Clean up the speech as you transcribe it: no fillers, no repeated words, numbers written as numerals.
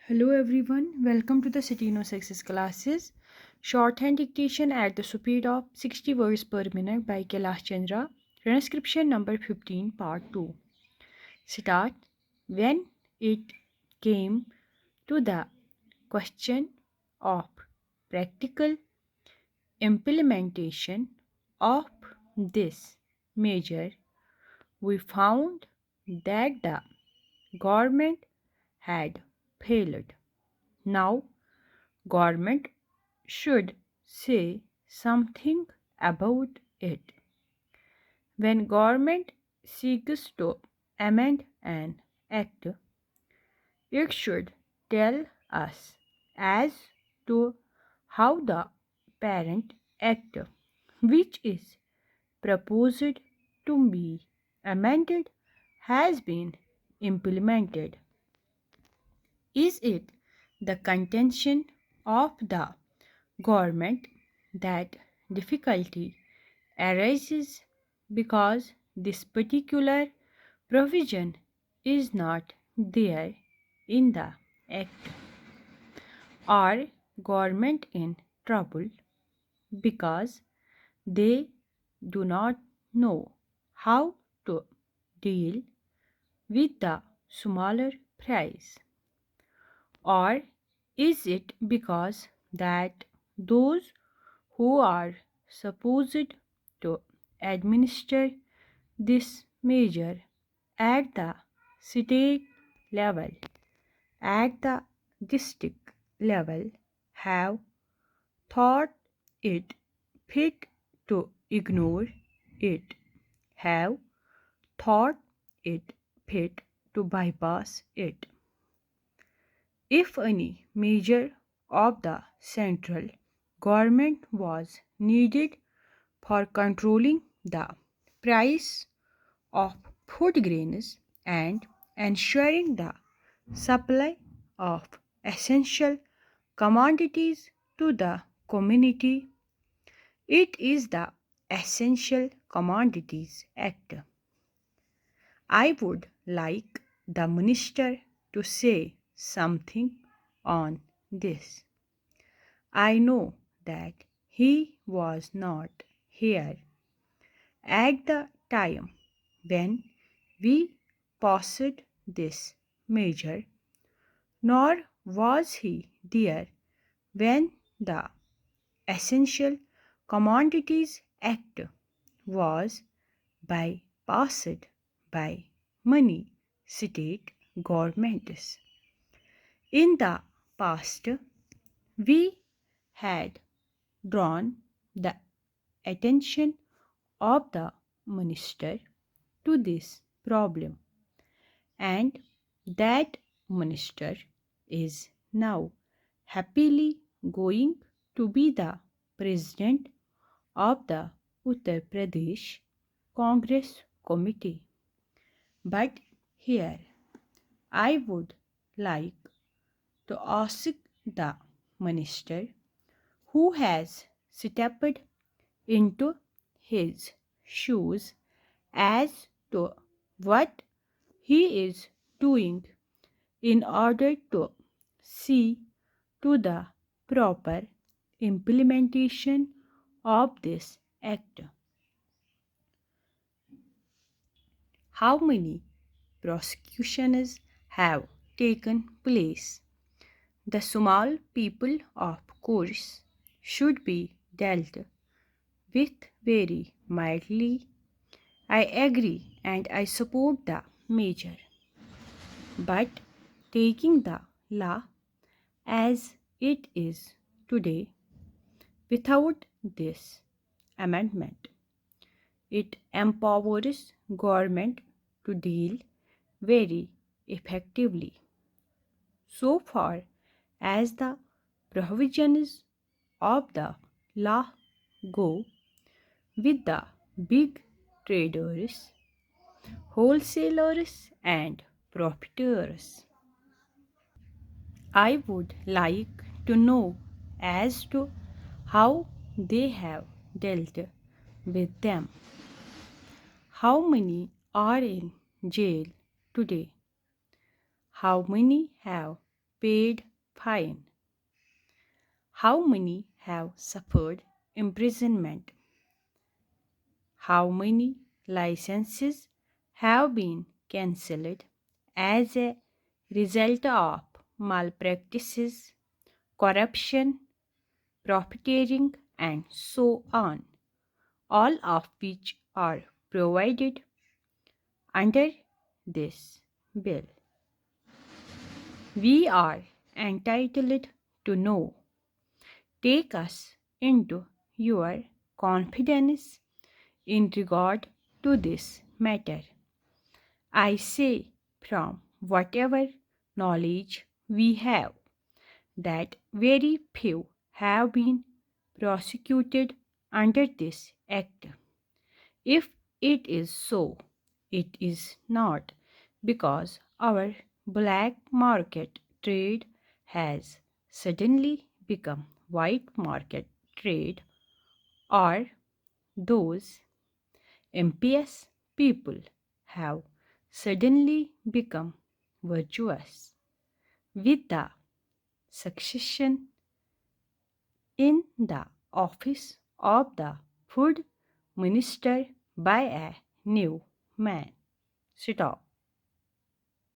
Hello everyone, welcome to the Steno Success classes. Shorthand dictation at the speed of 60 words per minute by Kailash Chandra. Transcription number 15 part 2. Start. When it came to the question of practical implementation of this measure, we found that the government had failed. Now government should say something about it. When government seeks to amend an act, it should tell us as to how the parent act, which is proposed to be amended, has been implemented. Is it the contention of the government that difficulty arises because this particular provision is not there in the act? Are government in trouble because they do not know how to deal with the smaller price? Or is it because that those who are supposed to administer this measure at the state level, at the district level, have thought it fit to ignore it, have thought it fit to bypass it? If any measure of the central government was needed for controlling the price of food grains and ensuring the supply of essential commodities to the community, it is the Essential Commodities Act. I would like the minister to say something on this. I know that he was not here at the time when we passed this measure, nor was he there when the Essential Commodities Act was bypassed by many state governments. In the past, we had drawn the attention of the minister to this problem, and that minister is now happily going to be the president of the Uttar Pradesh Congress Committee. But here I would like to ask the minister who has stepped into his shoes as to what he is doing in order to see to the proper implementation of this act. How many prosecutions have taken place? The small people, of course, should be dealt with very mildly. I agree and I support the measure. But taking the law as it is today, without this amendment, it empowers government to deal very effectively. So far as the provisions of the law go with the big traders, wholesalers, and profiteers. I would like to know as to how they have dealt with them. How many are in jail today? How many have paid fine? How many have suffered imprisonment? How many licenses have been cancelled as a result of malpractices, corruption, profiteering, and so on, all of which are provided under this bill? We are entitled to know. Take us into your confidence in regard to this matter. I say, from whatever knowledge we have, that very few have been prosecuted under this act. If it is so, it is not because our black market trade has suddenly become white market trade, or those impious people have suddenly become virtuous. With the succession in the office of the food minister by a new man. Stop.